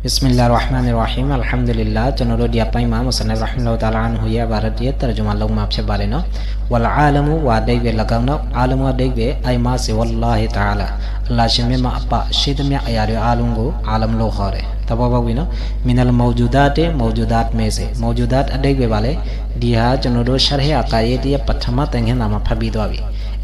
Bismillahirrahmanirrahim. Alhamdulillah. Januro dia paima musannaf rahimahullah ta'ala anhu ya baratiya tarjuma lawma phit ba le no. Wal alamu wa daibe lagaw no. Alamu wa daibe ay ma si wallahi ta'ala. Allah shin me ma appa shi thamiya aya de alum ko alam lo khore. Taba ba wi no. Minal mawjudat mawjudat me se. Mawjudat adaibe ba le. Di ha januro sharh aqaid ya pathama tanghen nama phat bi twa bi.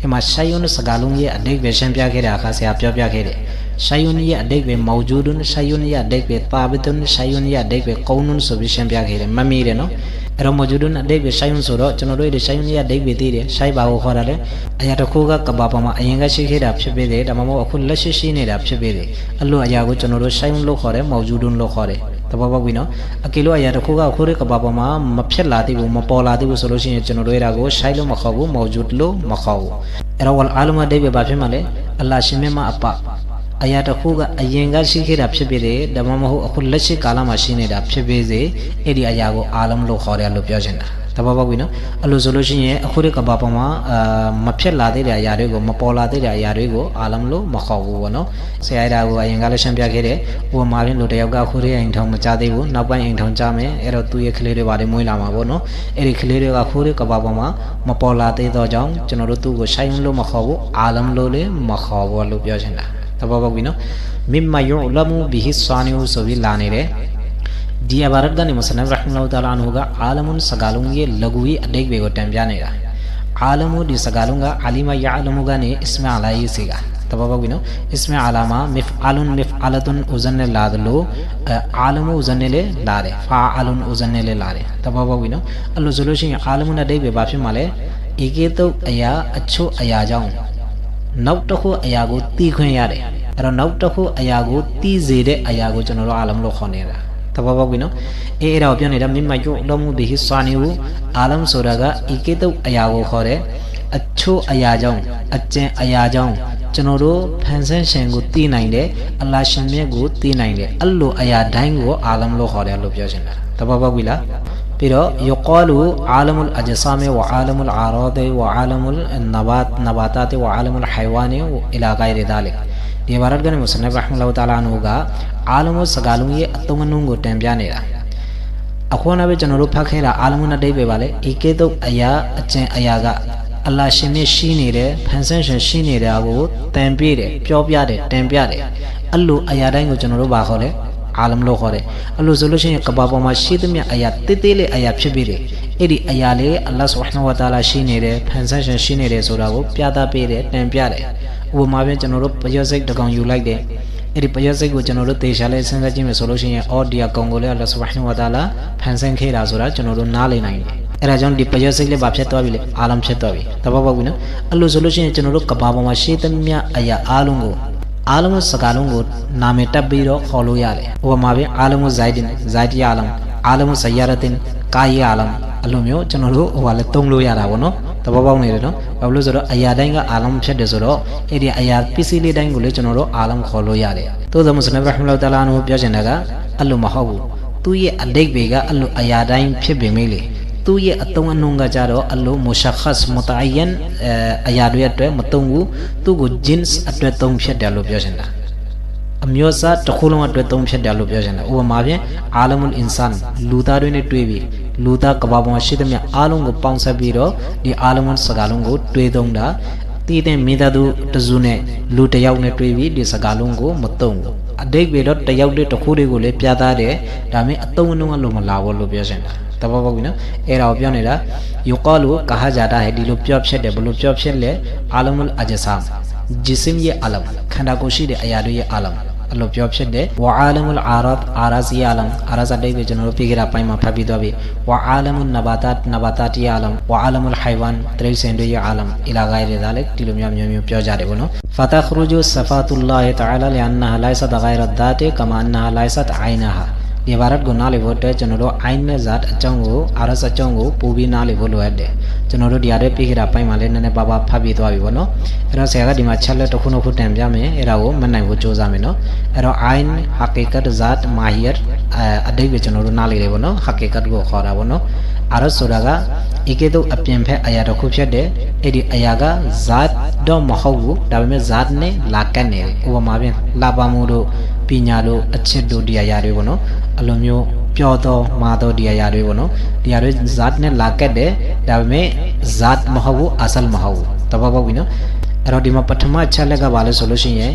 Ema shayun sagalung ye adaibe shan pya khe da kha sia pya khe de. Shayuniya adekbe mawjudun shayuniya adekbe tabitun shayuniya adekbe qaunun so bi shan pya kheတယ်မမီးတယ်နော်အဲ့တော့ mawjudun adekbe shayun ဆိုတော့ကျွန်တော်တို့ဒီ shayuniya adekbe သိတယ် shay ဘာကိုခေါ်တာလဲအရာတစ်ခုကကဘာပေါ်မှာအရင်ကရှိခဲ့တာဖြစ်ပေတယ်ဒါမှမဟုတ်အခုလက်ရှိရှိနေတာဖြစ်ပေတယ်အဲ့လိုအရာကိုကျွန်တော်တို့ shayun လို့ခေါ်တယ် mawjudun လို့ခေါ်တယ်တဘောပေါက်ပြီနော်အကယ်လို့အရာတစ်ခုကအခုကဘာပေါ်မှာမဖြစ်လာသေးဘူးမပေါ်လာသေးဘူးဆိုလို့ရှိရင်ကျွန်တော်တို့အဲ့ဒါကို shay လို့မခေါ်ဘူး mawjud လို့မခေါ်ဘူးအဲ့တော့ wal alam adekbe ဘာဖြစ်မှာလဲအလ္လာရှင်မြတ်မှာအပအရာတစ်ခုကအရင်ကရှိခဲ့တာဖြစ်ပေတယ်ဒါမှမဟုတ်အခုလက်ရှိကာလမှာရှိနေတာဖြစ်ပေစေအဲ့ဒီအရာကိုအာလမ်လို့ခေါ်တယ်လို့ပြောချင်တာတဘောပေါက်ပြီနော်အဲ့လိုဆိုလို့ရှိရင်အခုဒီကဘာပေါ်မှာမဖြစ်လာသေးတဲ့အရာတွေကိုမပေါ်လာသေးတဲ့အရာတွေကိုအာလမ်လို့မခေါ်ဘူးပေါ့နော်ဆရာအဲ့ဒါကိုအရင်ကလည်းရှင်းပြခဲ့တယ်ဥပမာဖြင့်လူတယောက်ကအခုဒီအိမ်ထောင်မကြသေးဘူးနောက်ပိုင်းအိမ်ထောင်ကြမယ်အဲ့တော့သူ့ရဲ့ကလေးတွေပါတယ်မွေးလာမှာပေါ့နော်အဲ့ဒီကလေးတွေကအခုဒီကဘာပေါ်မှာမပေါ်လာသေးတော့ကြောင့်ကျွန်တော်တို့သူ့ကိုဆိုင်လို့မခေါ်ဘူးအာလမ်လို့လည်းမခေါ်ဘူးလို့ပြောချင်တာတဘောပေါက်ပြီနော်မိမယုလမူဘီဟီဆာနီဟူဆိုပြီးလာနေတယ်ဒီအဘာရတ်ကနေမဆနဖ်ရဟ်မလာတာလာအန်ဟူကအာလမွန်စကာလုံးရဲ့လဂူရဲ့အတိတ်တွေကိုတန်ပြနေတာအာလမူဒီစကာလုံးကအလီမယာအလမူကနေအစ္စမာအလာယီစီကတဘောပေါက်ပြီနော်အစ္စမာအလာမှာမစ်အလွန်မစ်အလတုန်ဥဇန်နဲ့လာတယ်လို့အာလမူဥဇန်နဲ့လည်းလာတယ်ဖာအလွန်ဥဇန်နဲ့လည်းလာတယ်တဘောပေါက်ပြီနော်အဲ့လိုဆိုလို့ရှိရင်အာလမူနဲ့အတိတ်ပဲဘာဖြစ်မှာလဲဧကေတုတ်အရာအချို့အရာကြောင့်နောက်တစ်ခုအရာကိုတီးခွင့်ရတယ်အဲ့တော့နောက်တစ်ခုအရာကိုတီးစေတဲ့အရာကိုကျွန်တော်တို့အာလမ်လို့ခေါ်နေတာတဘောပေါက်ပြီနော်အဲ့ဒါကိုပြောနေတာမိမယုလောမှုဘီဟီဆာနီဟူအာလမ်ဆိုတာကဤကေတုတ်အရာကိုခေါ်တယ်အချို့အရာကြောင့်အကျဉ်အရာကြောင့်ကျွန်တော်တို့ဖန်ဆင်းရှင်ကိုတီးနိုင်တယ်အလ္လာရှင်မြတ်ကိုတီးနိုင်တယ်အဲ့လိုအရာတိုင်းကိုအာလမ်လို့ခေါ်တယ်လို့ပြောချင်တာတဘောပေါက်ပြီလားပြီးတော့ယကာလူအာလမုလ်အဂျဆာမီဝအာလမုလ်အာရာဒီဝအာလမုလ်နဘာတာတီဝအာလမုလ်ဟိုင်ဝါနီအီလာဂိုင်ရီဒါလစ်ဒီဘာရတ်ကနေမုဆနဖ်ရဟ်မလာတာလာအန်ဟူကအာလမုလ်စကားလုံးရဲ့အသုံးအနှုန်းကိုတန်ပြနေတာအခုနပဲကျွန်တော်တို့ဖတ်ခဲ့တာအာလမုလ်နဲ့အဓိပ္ပာယ်ပါလေဤကေတုတ်အရာအကျင့်အရာကအလ္လာရှင်မြတ်ရှိနေတယ်ဖန်ဆင်းရှင်ရှိနေတာကိုတန်ပြတယ်ပြောပြတယ်တန်ပြတယ်အဲ့လိုအရာတိုင်းကိုကျွန်တော်တို့ဘာခေါ်လဲအာလမ်လို့ခေါ်တယ်အဲ့လိုဆိုလို့ရှိရင်ကဘာပေါ်မှာရှိသမျှအရာတေးသေးလေးအရာဖြစ်ပြီးတယ်အဲ့ဒီအရာလေးအလ္လာဟ်ဆုဘဟာနဟူဝါတာလာရှိနေတယ်ဖန်ဆင်းရှင်ရှိနေတယ်ဆိုတာကိုပြသပေးတယ်တန်ပြတယ်ဥပမာဖြင့်ကျွန်တော်တို့ပယောစိတ်တကောင်ယူလိုက်တယ်အဲ့ဒီပယောစိတ်ကိုကျွန်တော်တို့သေချာလေးစဉ်းစားကြည့်မယ်ဆိုလို့ရှိရင်အော်ဒီအကောင်ကိုလည်းအလ္လာဟ်ဆုဘဟာနဟူဝါတာလာဖန်ဆင်းခဲ့တာဆိုတာကျွန်တော်တို့နားလည်နိုင်တယ်အဲ့ဒါကြောင့်ဒီပယောစိတ်လေးဘာဖြစ်သွားပြီလဲအာလမ်ဖြစ်သွားပြီတဘောပေါက်ပြီနော်အဲ့လိုဆိုလို့ရှိရင်ကျွန်တော်တို့ကဘာပေါ်မှာရှိသမျှအရာအားလုံးကိုအာလမ်စကားလုံးကိုနာမည်တပ်ပြီးတော့ခေါ်လို့ရတယ်ဥပမာဖြင့်အာလမ်ဇိုင်ဒင်ဇိုင်တီအာလမ်အာလမ်ဆယာရတင်ကာယီအာလမ်အဲ့လိုမျိုးကျွန်တော်တို့ဟိုကလည်းသုံးလို့ရတာပေါ့နော်တဘောပေါက်နေတယ်နော်ဘာလို့လဲဆိုတော့အရာတိုင်းကအာလမ်ဖြစ်တယ်ဆိုတော့အဲ့ဒီအရာပစ္စည်းလေးတိုင်းကိုလည်းကျွန်တော်တို့အာလမ်ခေါ်လို့ရတယ်သို့သော်မုဆနဖ်ရဟ်မလာတာလာအန်ဟူပြောချင်တာကအဲ့လိုမဟုတ်ဘူးသူ့ရဲ့အဓိပ္ပာယ်ကအဲ့လိုအရာတိုင်းဖြစ်ပေမဲ့လေသူ့ရဲ့အသုံးအနှုန်းကကြတော့အလိုမူရှခတ်မူတအယန်အရာတွေအတွက်မသုံးဘူးသူ့ကိုဂျင်းစ်အတွက်သုံးဖြစ်တယ်လို့ပြောချင်တာအမျိုးအစားတစ်ခုလုံးအတွက်သုံးဖြစ်တယ်လို့ပြောချင်တာဥပမာဖြင့်အာလမုလ်အင်ဆန်လူသားတွေနဲ့တွေ့ပြီးလူသားကဘာပေါ်မှာရှိသမျှအားလုံးကိုပေါင်းစပ်ပြီးတော့ဒီအာလမုလ်စကားလုံးကိုတွေ့သုံးတာတည်တဲ့မိသားစုတစုနဲ့လူတစ်ယောက်နဲ့တွေ့ပြီးဒီစကားလုံးကိုမသုံးဘူးအတိတ်ပဲတော့တစ်ယောက်တည်းတစ်ခုတည်းကိုလည်းပြသတယ်ဒါပေမဲ့အသုံးအနှုန်းကလုံးမလာဘူးလို့ပြောချင်တာတဘောပေါက်ပြီနော်အဲ့ဒါကိုပြောနေတာယကာလူကာဟာဂျာတာဟဲဒီလိုပြောဖြစ်တယ်ဘလို့ပြောဖြစ်လဲအာလမုလ်အဂျဆမ်ဂျစ်စမ်ရဲ့အာလမ်ခန္ဓာကိုယ်ရှိတဲ့အရာတွေရဲ့အာလမ်အဲ့လိုပြောဖြစ်တယ်ဝါအာလမုလ်အာရတ်အာရာဇီအာလမ်အာရာဇတ်တွေကျွန်တော်တို့ပြည်ကြတာပိုင်းမှာဖတ်ပြီးသွားပြီဝါအာလမုလ်နဘာတာတီအာလမ်ဝါအာလမုလ်ဟိုင်ဝမ်တရိတ်စင်တွေရဲ့အာလမ်အီလာဂိုင်ရီဒါလည်းဒီလိုမျိုးပြောကြတယ်ပေါ့နော်ဖတာခရူဂျူဆဖာတူလာဟ်တအာလာလီအန်နာလိုင်ဆတ်ဂိုင်ရတ်ဒါတေကမန်နာလိုင်ဆတ်အိုင်နာဟာဒီဘာရတ်ကိုနားလည်ဖို့အတွက်ကျွန်တော်တို့အိုင်းနဲ့ဇတ်အကြောင်းကိုအာရတ်အကြောင်းကိုပို့ပြီးနားလည်ဖို့လိုအပ်တယ်ကျွန်တော်တို့ဒီအရဲပြည်ကြတာပိုင်းမှာလည်းနည်းနည်းပါးပါးဖတ်ပြီးသွားပြီပေါ့နော်အဲ့တော့ဆရာကဒီမှာချက်လက်တစ်ခုခုတန်ပြမယ်အဲ့ဒါကိုမနိုင်ဖို့စူးစမ်းမယ်နော်အဲ့တော့အိုင်းဟာကီကတ်ဇတ်မာဟီယတ်အတိတ်ကိုကျွန်တော်တို့နားလည်တယ်ပေါ့နော်ဟာကီကတ်ကိုခေါ်တာပေါ့နော်အာရတ်ဆိုတာကဧကေတုအပြင်ဖက်အရာတစ်ခုဖြစ်တယ်အဲ့ဒီအရာကဇတ်တော့မဟုတ်ဘူးဒါပေမဲ့ဇတ်နဲ့လာကတ်နေတယ်ဥပမာဖြင့်လာပါမှုတို့ ပညာတို့အချစ်တို့ဒီအရာတွေပေါ့နော်အလိုမျိုးပြောတော့မှာတော့ဒီအရာတွေပေါ့နော်ဒီအရာတွေဇတ်နဲ့လာကက်တယ်ဒါပေမဲ့ဇတ်မဟုတ်ဘူးအဆလ်မဟုတ်ဘူးတဘောပေါက်ပြီနော်အဲ့တော့ဒီမှာပထမချက်လက်ကဘာလဲဆိုလို့ရှိရင်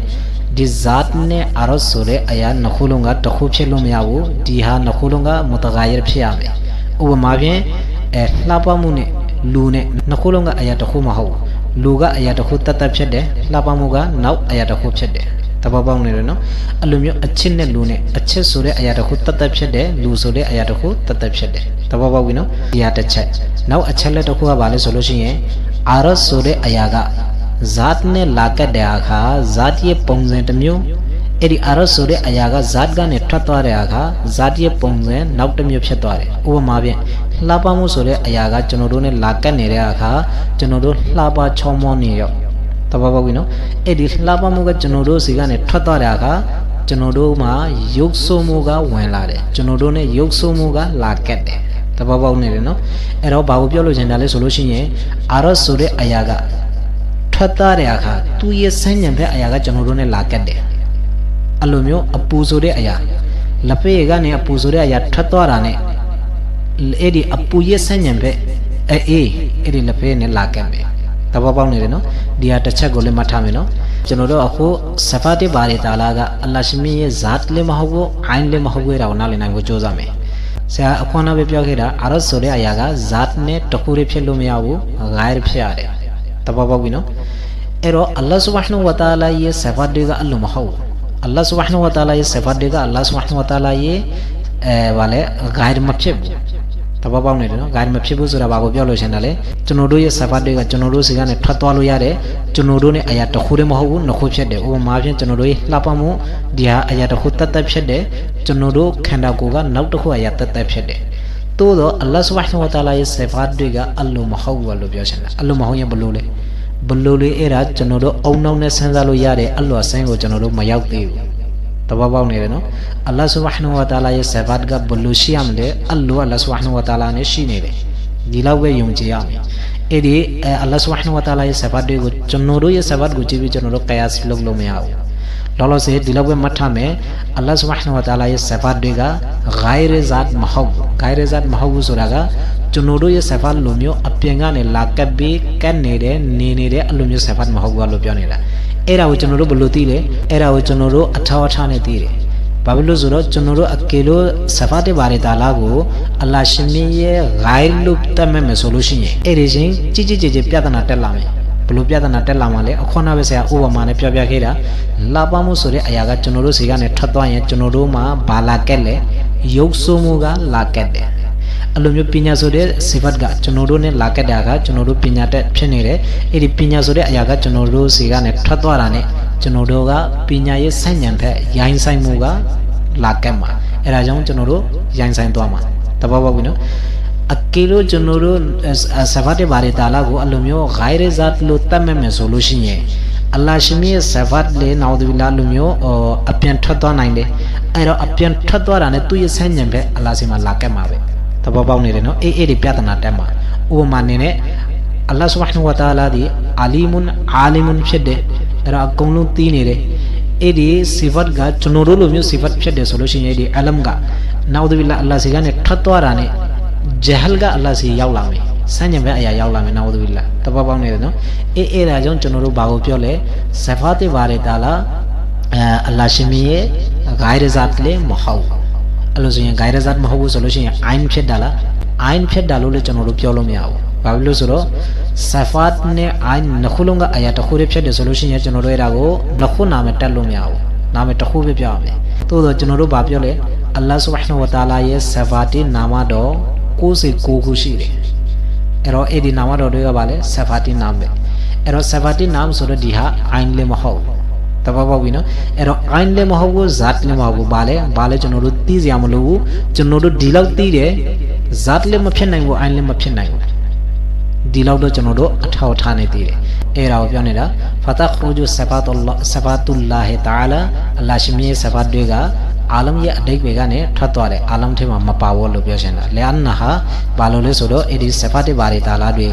ဒီဇတ်နဲ့အရဆိုတဲ့အရာနှစ်ခုလုံးကတစ်ခုဖြစ်လို့မရဘူးဒီဟာနှစ်ခုလုံးကမတဂါယရဖြစ်ရမယ်ဥပမာဖြင့်လှပမှုနဲ့လူနဲ့နှစ်ခုလုံးကအရာတစ်ခုမဟုတ်ဘူးလူကအရာတစ်ခုတတ်တတ်ဖြစ်တယ်လှပမှုကနောက်အရာတစ်ခုဖြစ်တယ်တဘောပေါက်နေတယ်နော်အဲ့လိုမျိုးအချစ်နဲ့လူနဲ့အချစ်ဆိုတဲ့အရာတစ်ခုတတ်တတ်ဖြစ်တယ်လူဆိုတဲ့အရာတစ်ခုတတ်တတ်ဖြစ်တယ်တဘောပေါက်ပြီနော်ဒီဟာတစ်ချက်နောက်အချက်လက်တစ်ခုကဘာလဲဆိုလို့ရှိရင်အရဆိုတဲ့အရာကဇတ်နဲ့လာကတ်တဲ့အခါဇတ်ရဲ့ပုံစံတစ်မျိုးအဲ့ဒီအရဆိုတဲ့အရာကဇတ်ကနေထွက်သွားတဲ့အခါဇတ်ရဲ့ပုံစံနောက်တစ်မျိုးဖြစ်သွားတယ်ဥပမာဖြင့်လှပမှုဆိုတဲ့အရာကကျွန်တော်တို့နဲ့လာကတ်နေတဲ့အခါကျွန်တော်တို့လှပချောမောနေရောတဘောပေါက်ပြီနော်အဲ့ဒီလှပမှုကကျွန်တော်တို့စီကနေထွက်သွားတဲ့အခါကျွန်တော်တို့မှာရုပ်ဆိုးမှုကဝင်လာတယ်ကျွန်တော်တို့နဲ့ရုပ်ဆိုးမှုကလာကတ်တယ်တဘောပေါက်နေတယ်နော်အဲ့တော့ဘာကိုပြောလို့ချင်တာလဲဆိုလို့ရှိရင်အရဆိုတဲ့အရာကထွက်သွားတဲ့အခါသူ့ရဲ့ဆန်းညံဘက်အရာကကျွန်တော်တို့နဲ့လာကတ်တယ်အလိုမျိုးအပူဆိုတဲ့အရာလက်ဖက်ရည်ကနေအပူဆိုတဲ့အရာထွက်သွားတာနဲ့အဲ့ဒီအပူရဲ့ဆန်းညံဘက်အေးအဲ့ဒီလက်ဖက်နဲ့လာကတ်မယ်တဘောပေါက်နေတယ်နော်ဒီဟာတစ်ချက်ကိုလည်းမှတ်ထားမယ်နော်ကျွန်တော်တို့အခုဆဖတ်ဘာရီတာလာကအလ္လာဟ်ရှင်ရဲ့ဇတ်လည်းမဟုတ်ဘူးအိုင်းလည်းမဟုတ်ဘူးတော့နားလည်နိုင်ဖို့ကြိုးစားမယ်ဆရာအခွန်နာပဲပြောခဲ့တာအရတ်ဆိုတဲ့အရာကဇတ်နဲ့တခုတည်းဖြစ်လို့မရဘူးဂိုင်းဖြစ်ရတယ်တဘောပေါက်ပြီနော်အဲ့တော့အလ္လာဟ်ဆုဘဟာနဟူဝါတာလာရဲ့ဆဖတ်တွေကအလိုမဟုတ်အလ္လာဟ်ဆုဘဟာနဟူဝါတာလာရဲ့ဆဖတ်တွေကအလ္လာဟ်ဆုဘဟာနဟူဝါတာလာရဲ့ဘာလဲဂိုင်းမဖြစ်ဘူးတဘောပေါက်နေတယ်နော်ဂိုင်းမဖြစ်ဘူးဆိုတာဘာကိုပြောလို့ရှင်တာလဲကျွန်တော်တို့ရဲ့ဆဖတ်တွေကကျွန်တော်တို့စီကနေထွက်သွားလို့ရတယ်ကျွန်တော်တို့နဲ့အရာတစ်ခုတည်းမဟုတ်ဘူးနှစ်ခုဖြစ်တယ်ဥပမာဖြင့်ကျွန်တော်တို့ရဲ့လှပမှုဒီဟာအရာတစ်ခုတတ်တတ်ဖြစ်တယ်ကျွန်တော်တို့ခန္ဓာကိုယ်ကနောက်တစ်ခုအရာတတ်တတ်ဖြစ်တယ်သို့တော့အလ္လာဟ်ဆုဘဟာနဟူဝါတာလာရဲ့ဆဖတ်တွေကအလိုမဟုတ်ဘူးလို့ပြောရှင်တာအလိုမဟုတ်ရင်ဘလို့လဲဘလို့လေအဲ့ဒါကျွန်တော်တို့အုံနောက်နဲ့ဆန်းစားလို့ရတယ်အလောဆန်းကိုကျွန်တော်တို့မရောက်သေးဘူးတဘောပေါက်နေတယ်နော်အလ္လာဟ်ဆုဘဟာနဟူဝါတာလာရဲ့ဆဖတ်ကဘလို့ရှိရမလဲအလောအလ္လာဟ်ဆုဘဟာနဟူဝါတာလာနဲ့ရှိနေတယ်ဒီလောက်ပဲယုံကြည်ရမယ်အဲ့ဒီအလ္လာဟ်ဆုဘဟာနဟူဝါတာလာရဲ့ဆဖတ်တွေကိုကျွန်တော်တို့ရဲ့ဆဖတ်ကိုကြည့်ပြီးကျွန်တော်တို့ကယာစ်လုပ်လို့မရဘူးလောလောဆယ်ဒီလောက်ပဲမှတ်ထားမယ်အလ္လာဟ်ဆုဘဟာနဟူဝါတာလာရဲ့ဆဖတ်တွေကဂိုင်းရဇတ်မဟုတ်ဘူးဂိုင်းရဇတ်မဟုတ်ဘူးဆိုတာကကျွန်တော်တို့ရဲ့ဆဖတ်လိုမျိုးအပြင်ကနေလာကပ်ပြီးကတ်နေတယ်နေနေတယ်အလိုမျိုးဆဖတ်မဟုတ်ဘူးလို့ပြောနေတာအဲ့ဒါကိုကျွန်တော်တို့ဘယ်လိုသိလဲအဲ့ဒါကိုကျွန်တော်တို့အထောက်အထားနဲ့သိတယ်ဘာဖြစ်လို့ဆိုတော့ကျွန်တော်တို့အကေလို့ဆဖတ်ဘာရီတာလာကိုအလ္လာဟ်ရှင်ရဲ့ဂိုင်းလို့တတ်မဲ့မယ်ဆိုလို့ရှိရင်အဲ့ဒီချင်းကြီးပြဿနာတက်လာမယ်ဘလို့ပြဿနာတက်လာမှလဲအခုနပဲဆရာဥပမာနဲ့ပြောပြခဲ့တာလာပမှုဆိုတဲ့အရာကကျွန်တော်တို့စီကနေထွက်သွားရင်ကျွန်တော်တို့မှာဘာလာကက်လဲရုပ်ဆိုးမှုကလာကက်တယ်အလိုမျိုးပညာဆိုတဲ့စိဖတ်ကကျွန်တော်တို့နဲ့လာကက်တာကကျွန်တော်တို့ပညာတက်ဖြစ်နေတယ်အဲ့ဒီပညာဆိုတဲ့အရာကကျွန်တော်တို့စီကနေထွက်သွားတာနဲ့ကျွန်တော်တို့ကပညာရဲ့ဆန့်ကျင်ဘက်ရိုင်းဆိုင်မှုကလာကက်မှာအဲ့ဒါကြောင့်ကျွန်တော်တို့ရိုင်းဆိုင်သွားမှာတဘောပေါက်ပြီနော်အကေလို့ကျွန်တော်တို့ဆဖတ်ဘာရီတာလာကိုအလိုမျိုးဂိုင်းရဇတ်လို့တတ်မဲ့မယ်ဆိုလို့ရှိရင်အလ္လာဟ်ရှင်ရဲ့ဆဖတ်လေနာဥဒူဘီလာလိုမျိုးအပြန်ထွက်သွားနိုင်တယ်အဲ့တော့အပြန်ထွက်သွားတာနဲ့သူ့ရဲ့ဆန့်ကျင်ဘက်အလ္လာဟ်စီမှာလာကက်မှာပဲတဘောပေါက်နေတယ်နော်အဲ့ဒီပြဿနာတက်မှာဥပမာအနေနဲ့အလ္လာဟ်ဆုဘဟာနဟူဝါတာလာဒီအာလီမွန်အာလီမွန်ဖြစ်တယ်အဲ့တော့အကုန်လုံးသိနေတယ်အဲ့ဒီစီဖတ်ကကျွန်တော်တို့လိုမျိုးစီဖတ်ဖြစ်တယ်ဆိုလို့ရှိရင်ဒီအလမ်ကနာဥဒူဘီလာအလ္လာဟ်စီကနေထွက်သွားတာနဲ့ဂျဟလ်ကအလ္လာဟ်စီရောက်လာမယ်ဆန့်ကျင်ဘက်အရာရောက်လာမယ်နာဥဒူဘီလာတဘောပေါက်နေတယ်နော်အဲ့ဒါကြောင့်ကျွန်တော်တို့ဘာကိုပြောလဲဆဖတ်ဘာရီတာလာအလ္လာဟ်ရှင်ရဲ့ဂိုင်းရဇတ်လေမဟုတ်အဲ့လိုဆိုရင်ဂိုင်းရဇတ်မဟုတ်ဘူးဆိုလို့ရှိရင်အိုင်းဖြစ်တာလားအိုင်းဖြစ်တာလို့လည်းကျွန်တော်တို့ပြောလို့မရဘူးဘာဖြစ်လို့ဆိုတော့ဆဖတ်နဲ့အိုင်းနှစ်ခုလုံးကအရာတစ်ခုတည်းဖြစ်တယ်ဆိုလို့ရှိရင်ကျွန်တော်တို့အဲ့ဒါကိုနှစ်ခုနာမည်တက်လို့မရဘူးနာမည်တစ်ခုပဲပြောရမယ်သို့တော့ကျွန်တော်တို့ဘာပြောလဲအလ္လာဟ်ဆုဘဟာနဟူဝါတာလာရဲ့ဆဖတ်တဲ့နာမတော်69ခုရှိတယ်အဲ့တော့အဲ့ဒီနာမတော်တွေကဘာလဲဆဖတ်တဲ့နာမပဲအဲ့တော့ဆဖတ်တဲ့နာမဆိုတော့ဒီဟာအိုင်းလည်းမဟုတ်တဘောပေါက်ပြီနော်အဲ့တော့အိုင်းလည်းမဟုတ်ဘူးဇတ်လည်းမဟုတ်ဘူးဘာလဲကျွန်တော်တို့သိစရာမလိုဘူးကျွန်တော်တို့ဒီလောက်သိတယ်ဇတ်လည်းမဖြစ်နိုင်ဘူးအိုင်းလည်းမဖြစ်နိုင်ဘူးဒီလောက်တော့ကျွန်တော်တို့အထောက်ထားနေသေးတယ်အဲ့ဒါကိုပြောနေတာဖတာခရူဂျူဆဖတ်တူလာဟီတာအာလာအလ္လာဟ်ရှင်ရဲ့ဆဖတ်တွေကအာလမ်ရဲ့အတိတ်တွေကနေထွက်သွားတယ်အာလမ်ထဲမှာမပါဘူးလို့ပြောရှင်တာလဲအန်နာဟာဘာလို့လဲဆိုတော့အဲ့ဒီဆဖတ်ဘာရီတာလာတွေက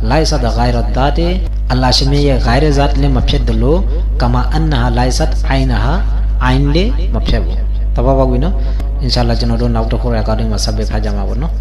လိုက်ဆတ်ဂိုင်ရတ်တာတေအလ္လာဟ်ရှင်ရဲ့ဂိုင်ရဇတ်လည်းမဖြစ်တယ်လို့ကမာအန်နာဟာလိုက်ဆတ်အိုင်နာဟာ အိုင်းလေးမဖြတ်ဘူးတဘောပေါက်ပြီနော်အင်ရှာလာကျွန်တော်တို့နောက်တစ်ခုရကောက်တင်းမှာဆက်ပေးဖတ်ကြမှာပေါ့နော်